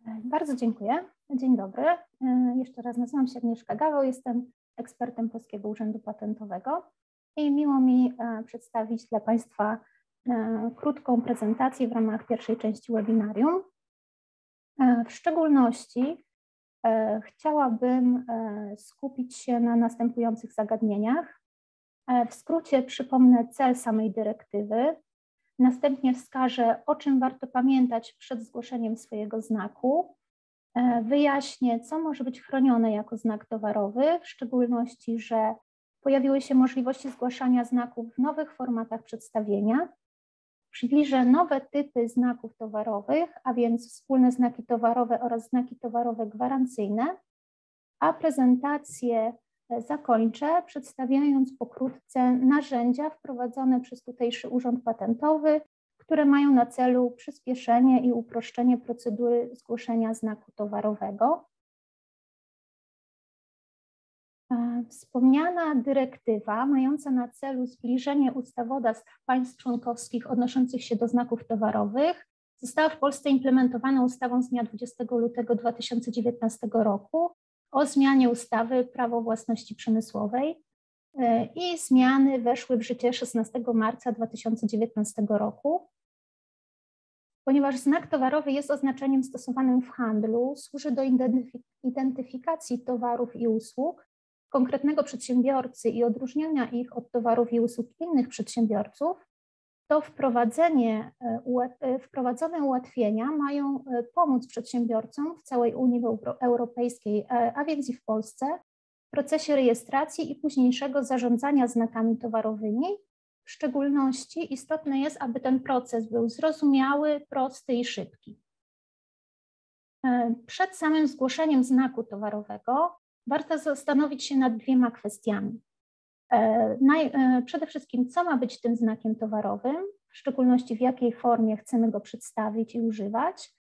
Bardzo dziękuję. Dzień dobry. Jeszcze raz nazywam się Agnieszka Gaweł, jestem ekspertem Polskiego Urzędu Patentowego i miło mi przedstawić dla Państwa krótką prezentację w ramach pierwszej części webinarium. W szczególności chciałabym skupić się na następujących zagadnieniach. W skrócie przypomnę cel samej dyrektywy, następnie wskażę, o czym warto pamiętać przed zgłoszeniem swojego znaku. Wyjaśnię, co może być chronione jako znak towarowy, w szczególności, że pojawiły się możliwości zgłaszania znaków w nowych formatach przedstawienia. Przybliżę nowe typy znaków towarowych, a więc wspólne znaki towarowe oraz znaki towarowe gwarancyjne, a prezentację zakończę, przedstawiając pokrótce narzędzia wprowadzone przez tutejszy Urząd Patentowy, które mają na celu przyspieszenie i uproszczenie procedury zgłoszenia znaku towarowego. Wspomniana dyrektywa, mająca na celu zbliżenie ustawodawstw państw członkowskich odnoszących się do znaków towarowych, została w Polsce implementowana ustawą z dnia 20 lutego 2019 roku o zmianie ustawy Prawo własności przemysłowej i zmiany weszły w życie 16 marca 2019 roku. Ponieważ znak towarowy jest oznaczeniem stosowanym w handlu, służy do identyfikacji towarów i usług konkretnego przedsiębiorcy i odróżniania ich od towarów i usług innych przedsiębiorców, to wprowadzone ułatwienia mają pomóc przedsiębiorcom w całej Unii Europejskiej, a więc i w Polsce, w procesie rejestracji i późniejszego zarządzania znakami towarowymi. W szczególności istotne jest, aby ten proces był zrozumiały, prosty i szybki. Przed samym zgłoszeniem znaku towarowego warto zastanowić się nad dwiema kwestiami. Przede wszystkim, co ma być tym znakiem towarowym, w szczególności w jakiej formie chcemy go przedstawić i używać,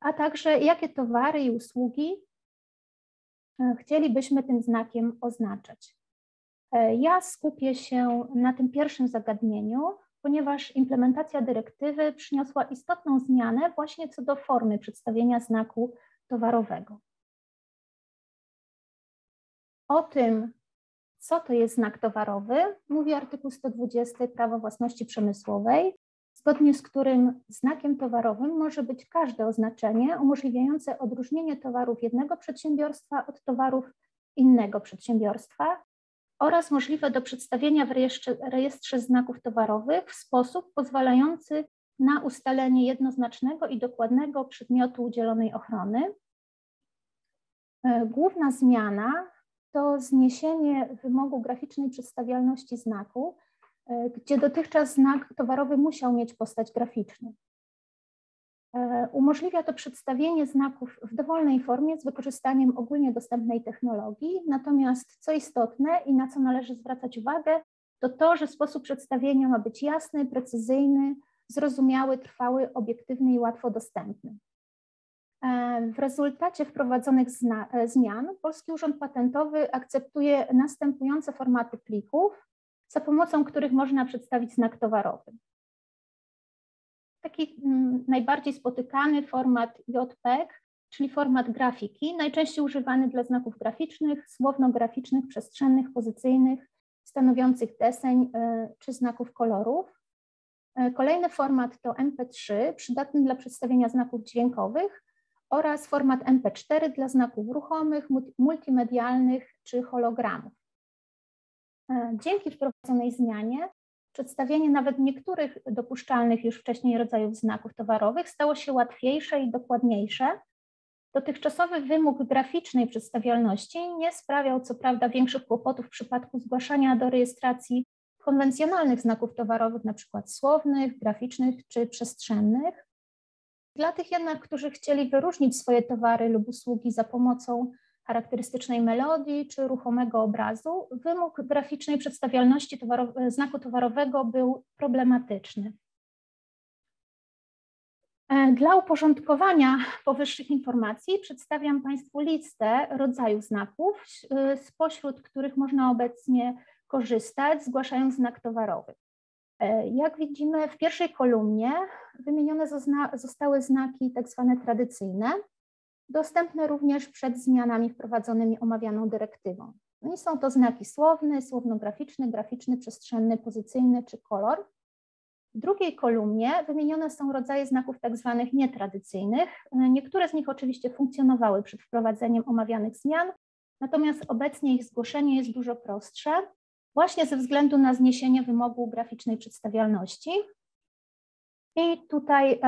a także jakie towary i usługi chcielibyśmy tym znakiem oznaczać. Ja skupię się na tym pierwszym zagadnieniu, ponieważ implementacja dyrektywy przyniosła istotną zmianę właśnie co do formy przedstawienia znaku towarowego. O tym, co to jest znak towarowy, mówi artykuł 120 Prawa własności przemysłowej, zgodnie z którym znakiem towarowym może być każde oznaczenie umożliwiające odróżnienie towarów jednego przedsiębiorstwa od towarów innego przedsiębiorstwa oraz możliwe do przedstawienia w rejestrze znaków towarowych w sposób pozwalający na ustalenie jednoznacznego i dokładnego przedmiotu udzielonej ochrony. Główna zmiana to zniesienie wymogu graficznej przedstawialności znaku, gdzie dotychczas znak towarowy musiał mieć postać graficzną. Umożliwia to przedstawienie znaków w dowolnej formie z wykorzystaniem ogólnie dostępnej technologii, natomiast co istotne i na co należy zwracać uwagę, to to, że sposób przedstawienia ma być jasny, precyzyjny, zrozumiały, trwały, obiektywny i łatwo dostępny. W rezultacie wprowadzonych zmian Polski Urząd Patentowy akceptuje następujące formaty plików, za pomocą których można przedstawić znak towarowy. Taki najbardziej spotykany format JPEG, czyli format grafiki, najczęściej używany dla znaków graficznych, słowno-graficznych, przestrzennych, pozycyjnych, stanowiących deseń czy znaków kolorów. Kolejny format to MP3, przydatny dla przedstawienia znaków dźwiękowych, oraz format MP4 dla znaków ruchomych, multimedialnych czy hologramów. Dzięki wprowadzonej zmianie przedstawienie nawet niektórych dopuszczalnych już wcześniej rodzajów znaków towarowych stało się łatwiejsze i dokładniejsze. Dotychczasowy wymóg graficznej przedstawialności nie sprawiał co prawda większych kłopotów w przypadku zgłaszania do rejestracji konwencjonalnych znaków towarowych, np. słownych, graficznych czy przestrzennych. Dla tych jednak, którzy chcieli wyróżnić swoje towary lub usługi za pomocą charakterystycznej melodii czy ruchomego obrazu, wymóg graficznej przedstawialności znaku towarowego był problematyczny. Dla uporządkowania powyższych informacji przedstawiam Państwu listę rodzajów znaków, spośród których można obecnie korzystać, zgłaszając znak towarowy. Jak widzimy, w pierwszej kolumnie wymienione zostały znaki tak zwane tradycyjne, dostępne również przed zmianami wprowadzonymi omawianą dyrektywą. No i są to znaki słowny, słowno-graficzny, graficzny, przestrzenny, pozycyjny czy kolor. W drugiej kolumnie wymienione są rodzaje znaków tak zwanych nietradycyjnych. Niektóre z nich oczywiście funkcjonowały przed wprowadzeniem omawianych zmian, natomiast obecnie ich zgłoszenie jest dużo prostsze, właśnie ze względu na zniesienie wymogu graficznej przedstawialności. I tutaj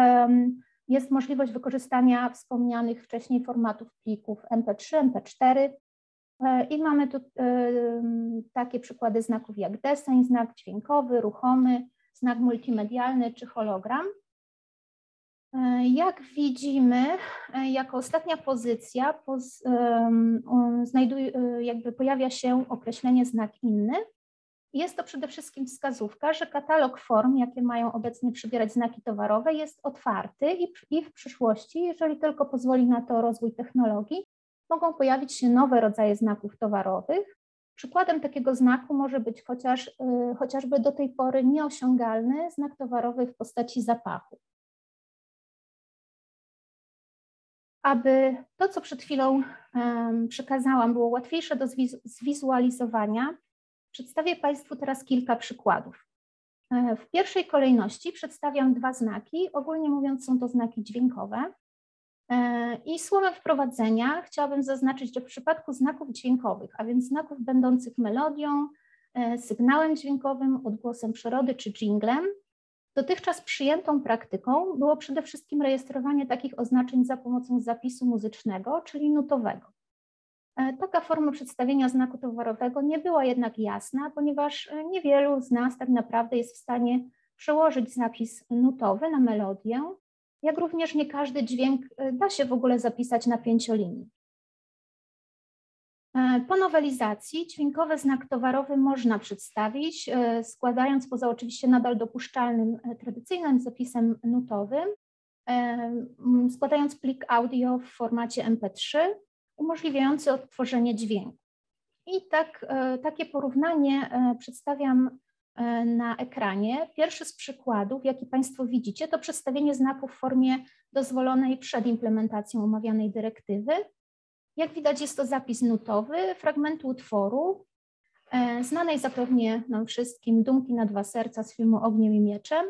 jest możliwość wykorzystania wspomnianych wcześniej formatów plików MP3, MP4 i mamy tu takie przykłady znaków jak deseń, znak dźwiękowy, ruchomy, znak multimedialny czy hologram. Jak widzimy, jako ostatnia pozycja pojawia się określenie znak inny. Jest to przede wszystkim wskazówka, że katalog form, jakie mają obecnie przybierać znaki towarowe, jest otwarty i w przyszłości, jeżeli tylko pozwoli na to rozwój technologii, mogą pojawić się nowe rodzaje znaków towarowych. Przykładem takiego znaku może być chociażby do tej pory nieosiągalny znak towarowy w postaci zapachu. Aby to, co przed chwilą przekazałam, było łatwiejsze do zwizualizowania, przedstawię Państwu teraz kilka przykładów. W pierwszej kolejności przedstawiam dwa znaki, ogólnie mówiąc są to znaki dźwiękowe. I słowem wprowadzenia chciałabym zaznaczyć, że w przypadku znaków dźwiękowych, a więc znaków będących melodią, sygnałem dźwiękowym, odgłosem przyrody czy dżinglem, dotychczas przyjętą praktyką było przede wszystkim rejestrowanie takich oznaczeń za pomocą zapisu muzycznego, czyli nutowego. Taka forma przedstawienia znaku towarowego nie była jednak jasna, ponieważ niewielu z nas tak naprawdę jest w stanie przełożyć zapis nutowy na melodię, jak również nie każdy dźwięk da się w ogóle zapisać na pięciolinii. Po nowelizacji dźwiękowy znak towarowy można przedstawić, składając poza oczywiście nadal dopuszczalnym tradycyjnym zapisem nutowym, składając plik audio w formacie MP3, umożliwiający odtworzenie dźwięku. I takie porównanie przedstawiam na ekranie. Pierwszy z przykładów, jaki Państwo widzicie, to przedstawienie znaków w formie dozwolonej przed implementacją omawianej dyrektywy. Jak widać, jest to zapis nutowy fragmentu utworu, znanej zapewne nam wszystkim Dumki na dwa serca z filmu Ogniem i mieczem.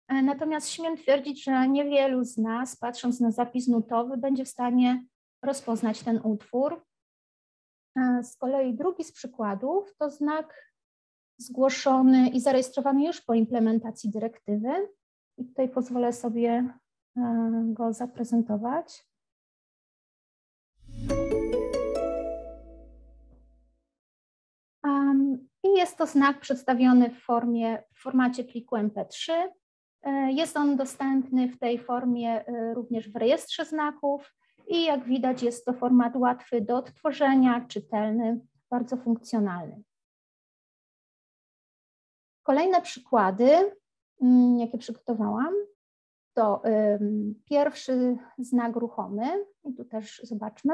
Natomiast śmiem twierdzić, że niewielu z nas, patrząc na zapis nutowy, będzie w stanie rozpoznać ten utwór. Z kolei drugi z przykładów to znak zgłoszony i zarejestrowany już po implementacji dyrektywy. I tutaj pozwolę sobie go zaprezentować. I jest to znak przedstawiony w formacie pliku MP3. Jest on dostępny w tej formie również w rejestrze znaków i jak widać jest to format łatwy do odtworzenia, czytelny, bardzo funkcjonalny. Kolejne przykłady, jakie przygotowałam, to pierwszy znak ruchomy i tu też zobaczmy.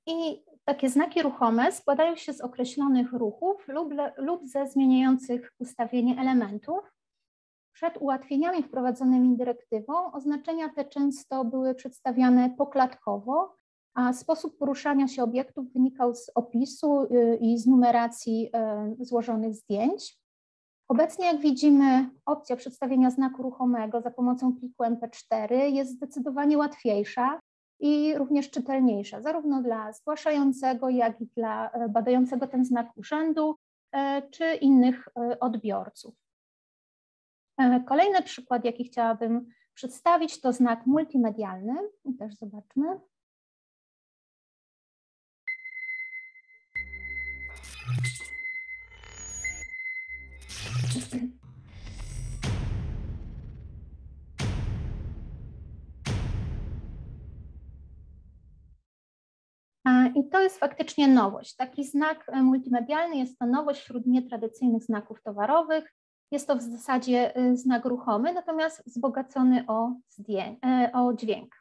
I takie znaki ruchome składają się z określonych ruchów lub ze zmieniających ustawienie elementów. Przed ułatwieniami wprowadzonymi dyrektywą oznaczenia te często były przedstawiane poklatkowo, a sposób poruszania się obiektów wynikał z opisu i z numeracji złożonych zdjęć. Obecnie, jak widzimy, opcja przedstawienia znaku ruchomego za pomocą pliku MP4 jest zdecydowanie łatwiejsza i również czytelniejsza, zarówno dla zgłaszającego, jak i dla badającego ten znak urzędu czy innych odbiorców. Kolejny przykład, jaki chciałabym przedstawić, to znak multimedialny. I też zobaczmy. I to jest faktycznie nowość. Taki znak multimedialny jest to nowość wśród nietradycyjnych znaków towarowych. Jest to w zasadzie znak ruchomy, natomiast wzbogacony o dźwięk.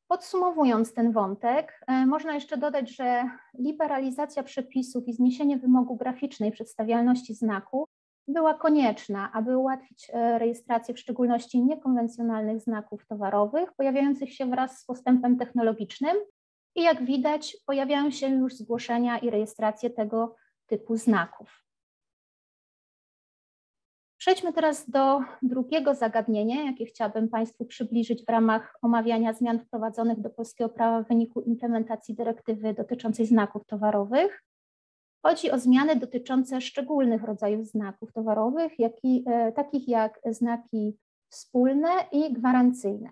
Podsumowując ten wątek, można jeszcze dodać, że liberalizacja przepisów i zniesienie wymogu graficznej przedstawialności znaku była konieczna, aby ułatwić rejestrację w szczególności niekonwencjonalnych znaków towarowych pojawiających się wraz z postępem technologicznym i jak widać pojawiają się już zgłoszenia i rejestracje tego typu znaków. Przejdźmy teraz do drugiego zagadnienia, jakie chciałabym Państwu przybliżyć w ramach omawiania zmian wprowadzonych do polskiego prawa w wyniku implementacji dyrektywy dotyczącej znaków towarowych. Chodzi o zmiany dotyczące szczególnych rodzajów znaków towarowych, takich jak znaki wspólne i gwarancyjne.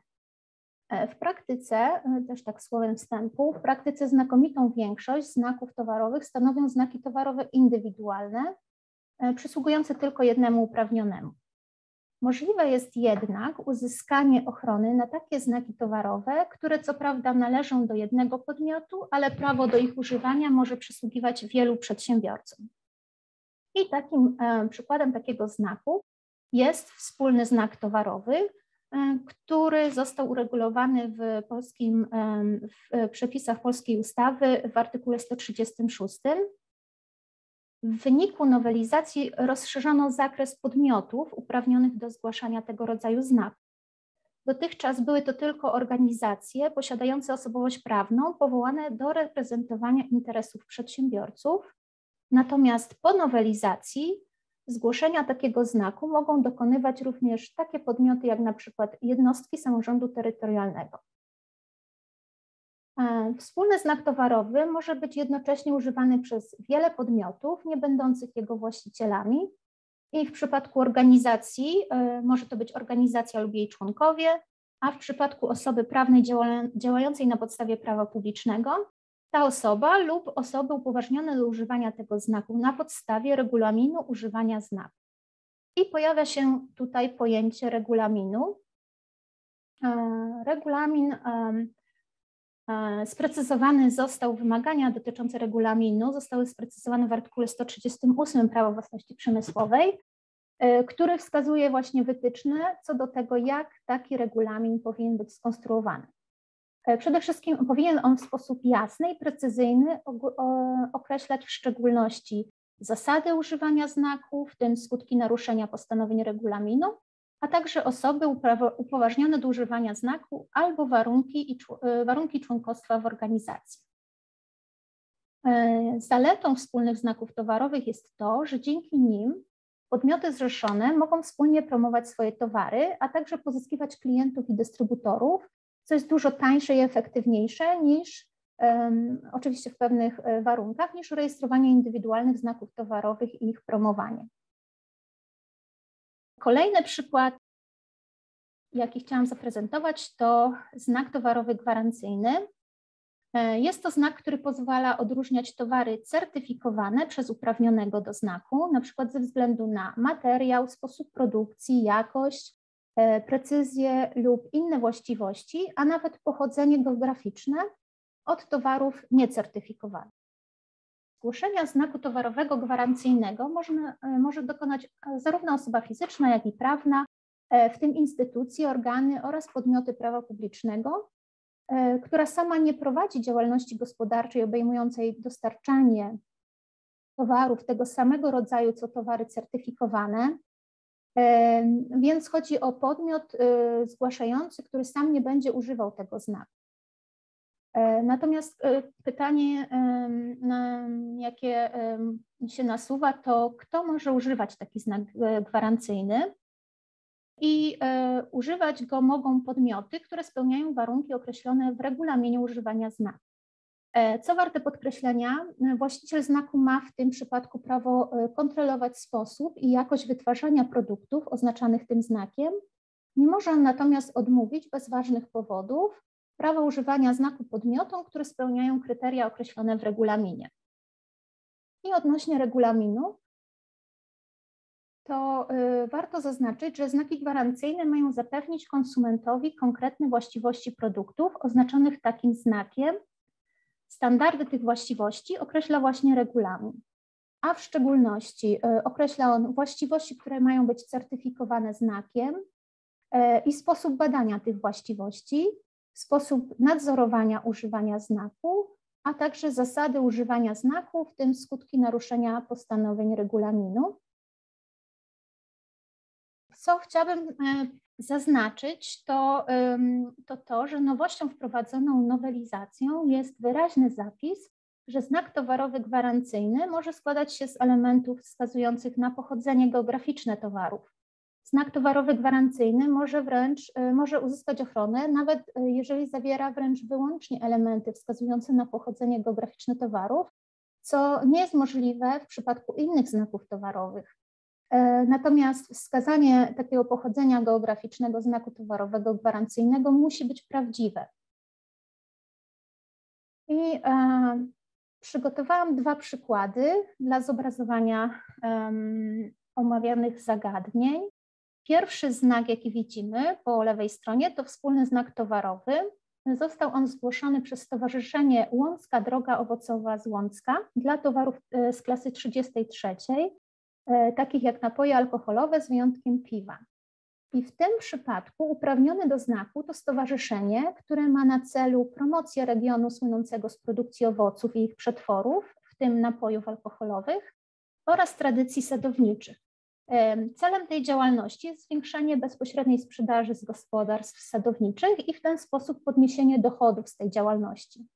W praktyce, też tak słowem wstępu, w praktyce znakomitą większość znaków towarowych stanowią znaki towarowe indywidualne, przysługujące tylko jednemu uprawnionemu. Możliwe jest jednak uzyskanie ochrony na takie znaki towarowe, które co prawda należą do jednego podmiotu, ale prawo do ich używania może przysługiwać wielu przedsiębiorcom. I takim przykładem takiego znaku jest wspólny znak towarowy, który został uregulowany w przepisach polskiej ustawy w artykule 136. W wyniku nowelizacji rozszerzono zakres podmiotów uprawnionych do zgłaszania tego rodzaju znaków. Dotychczas były to tylko organizacje posiadające osobowość prawną powołane do reprezentowania interesów przedsiębiorców, natomiast po nowelizacji zgłoszenia takiego znaku mogą dokonywać również takie podmioty jak na przykład jednostki samorządu terytorialnego. Wspólny znak towarowy może być jednocześnie używany przez wiele podmiotów, nie będących jego właścicielami, i w przypadku organizacji może to być organizacja lub jej członkowie, a w przypadku osoby prawnej działającej na podstawie prawa publicznego ta osoba lub osoby upoważnione do używania tego znaku na podstawie regulaminu używania znaku. I pojawia się tutaj pojęcie regulaminu. Regulamin sprecyzowany został, wymagania dotyczące regulaminu zostały sprecyzowane w artykule 138 Prawa własności przemysłowej, który wskazuje właśnie wytyczne co do tego, jak taki regulamin powinien być skonstruowany. Przede wszystkim powinien on w sposób jasny i precyzyjny określać w szczególności zasady używania znaku, w tym skutki naruszenia postanowień regulaminu, a także osoby upoważnione do używania znaku albo warunki członkostwa w organizacji. Zaletą wspólnych znaków towarowych jest to, że dzięki nim podmioty zrzeszone mogą wspólnie promować swoje towary, a także pozyskiwać klientów i dystrybutorów, co jest dużo tańsze i efektywniejsze niż, oczywiście w pewnych warunkach, niż rejestrowanie indywidualnych znaków towarowych i ich promowanie. Kolejny przykład, jaki chciałam zaprezentować, to znak towarowy gwarancyjny. Jest to znak, który pozwala odróżniać towary certyfikowane przez uprawnionego do znaku, na przykład ze względu na materiał, sposób produkcji, jakość, precyzję lub inne właściwości, a nawet pochodzenie geograficzne od towarów niecertyfikowanych. Zgłoszenia znaku towarowego gwarancyjnego może dokonać zarówno osoba fizyczna, jak i prawna, w tym instytucje, organy oraz podmioty prawa publicznego, która sama nie prowadzi działalności gospodarczej obejmującej dostarczanie towarów tego samego rodzaju co towary certyfikowane, więc chodzi o podmiot zgłaszający, który sam nie będzie używał tego znaku. Natomiast pytanie, jakie się nasuwa, to kto może używać taki znak gwarancyjny? I używać go mogą podmioty, które spełniają warunki określone w regulaminie używania znaku. Co warte podkreślenia, właściciel znaku ma w tym przypadku prawo kontrolować sposób i jakość wytwarzania produktów oznaczanych tym znakiem. Nie może on natomiast odmówić bez ważnych powodów prawa używania znaku podmiotom, które spełniają kryteria określone w regulaminie. I odnośnie regulaminu, to warto zaznaczyć, że znaki gwarancyjne mają zapewnić konsumentowi konkretne właściwości produktów oznaczonych takim znakiem. Standardy tych właściwości określa właśnie regulamin, a w szczególności określa on właściwości, które mają być certyfikowane znakiem i sposób badania tych właściwości, sposób nadzorowania używania znaku, a także zasady używania znaku, w tym skutki naruszenia postanowień regulaminu. Co chciałabym zaznaczyć, to, że nowością wprowadzoną nowelizacją jest wyraźny zapis, że znak towarowy gwarancyjny może składać się z elementów wskazujących na pochodzenie geograficzne towarów. Znak towarowy gwarancyjny może uzyskać ochronę, nawet jeżeli zawiera wręcz wyłącznie elementy wskazujące na pochodzenie geograficzne towarów, co nie jest możliwe w przypadku innych znaków towarowych. Natomiast wskazanie takiego pochodzenia geograficznego znaku towarowego gwarancyjnego musi być prawdziwe. I przygotowałam 2 przykłady dla zobrazowania omawianych zagadnień. Pierwszy znak, jaki widzimy po lewej stronie, to wspólny znak towarowy. Został on zgłoszony przez Stowarzyszenie Łącka Droga Owocowa z Łącka dla towarów z klasy 33, takich jak napoje alkoholowe z wyjątkiem piwa. I w tym przypadku uprawnione do znaku to stowarzyszenie, które ma na celu promocję regionu słynącego z produkcji owoców i ich przetworów, w tym napojów alkoholowych, oraz tradycji sadowniczych. Celem tej działalności jest zwiększenie bezpośredniej sprzedaży z gospodarstw sadowniczych i w ten sposób podniesienie dochodów z tej działalności.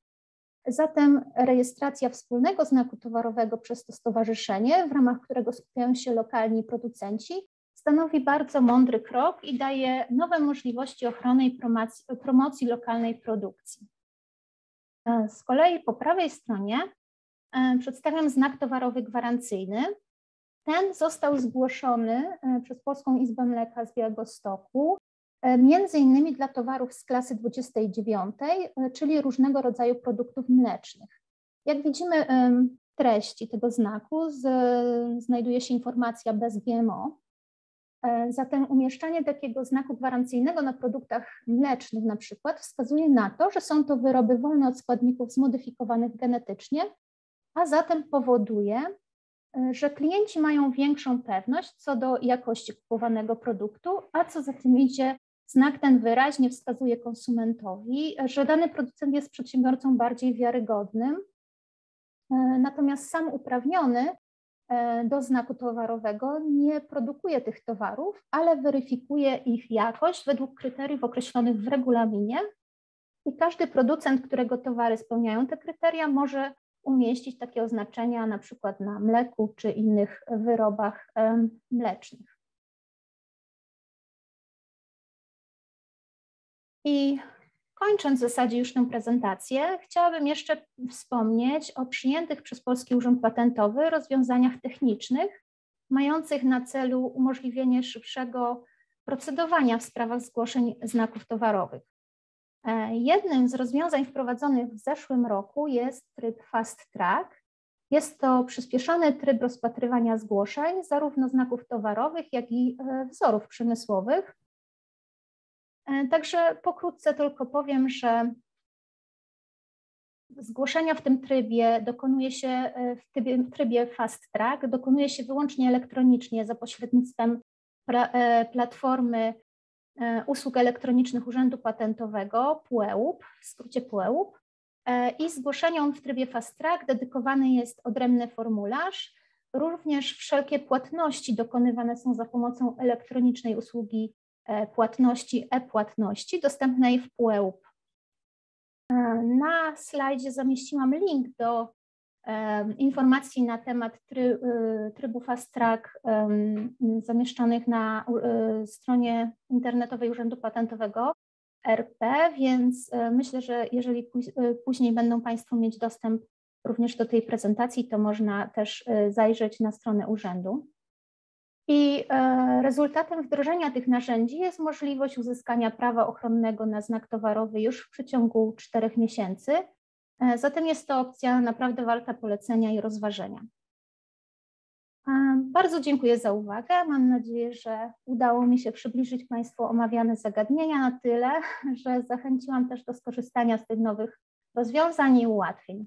Zatem rejestracja wspólnego znaku towarowego przez to stowarzyszenie, w ramach którego skupiają się lokalni producenci, stanowi bardzo mądry krok i daje nowe możliwości ochrony i promocji lokalnej produkcji. Z kolei po prawej stronie przedstawiam znak towarowy gwarancyjny. Ten został zgłoszony przez Polską Izbę Mleka z Białegostoku, między innymi dla towarów z klasy 29, czyli różnego rodzaju produktów mlecznych. Jak widzimy w treści tego znaku znajduje się informacja bez GMO. Zatem umieszczanie takiego znaku gwarancyjnego na produktach mlecznych na przykład wskazuje na to, że są to wyroby wolne od składników zmodyfikowanych genetycznie, a zatem powoduje, że klienci mają większą pewność co do jakości kupowanego produktu, a co za tym idzie, znak ten wyraźnie wskazuje konsumentowi, że dany producent jest przedsiębiorcą bardziej wiarygodnym, natomiast sam uprawniony do znaku towarowego nie produkuje tych towarów, ale weryfikuje ich jakość według kryteriów określonych w regulaminie i każdy producent, którego towary spełniają te kryteria, może umieścić takie oznaczenia na przykład na mleku czy innych wyrobach mlecznych. I kończąc w zasadzie już tę prezentację, chciałabym jeszcze wspomnieć o przyjętych przez Polski Urząd Patentowy rozwiązaniach technicznych mających na celu umożliwienie szybszego procedowania w sprawach zgłoszeń znaków towarowych. Jednym z rozwiązań wprowadzonych w zeszłym roku jest tryb Fast Track. Jest to przyspieszony tryb rozpatrywania zgłoszeń, zarówno znaków towarowych, jak i wzorów przemysłowych. Także pokrótce tylko powiem, że zgłoszenia w tym trybie dokonuje się w trybie Fast Track, dokonuje się wyłącznie elektronicznie za pośrednictwem platformy usług elektronicznych Urzędu Patentowego, PUEUP, w skrócie PUEUP. I zgłoszeniom w trybie Fast Track dedykowany jest odrębny formularz. Również wszelkie płatności dokonywane są za pomocą elektronicznej usługi płatności e-płatności dostępnej w PUEUP. Na slajdzie zamieściłam link do informacji na temat trybu Fast Track zamieszczonych na stronie internetowej Urzędu Patentowego RP, więc myślę, że jeżeli później będą Państwo mieć dostęp również do tej prezentacji, to można też zajrzeć na stronę urzędu. I rezultatem wdrożenia tych narzędzi jest możliwość uzyskania prawa ochronnego na znak towarowy już w przeciągu 4 miesięcy. Zatem jest to opcja naprawdę warta polecenia i rozważenia. Bardzo dziękuję za uwagę. Mam nadzieję, że udało mi się przybliżyć Państwu omawiane zagadnienia na tyle, że zachęciłam też do skorzystania z tych nowych rozwiązań i ułatwień.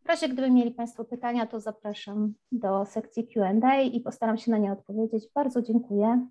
W razie gdyby mieli Państwo pytania, to zapraszam do sekcji Q&A i postaram się na nie odpowiedzieć. Bardzo dziękuję.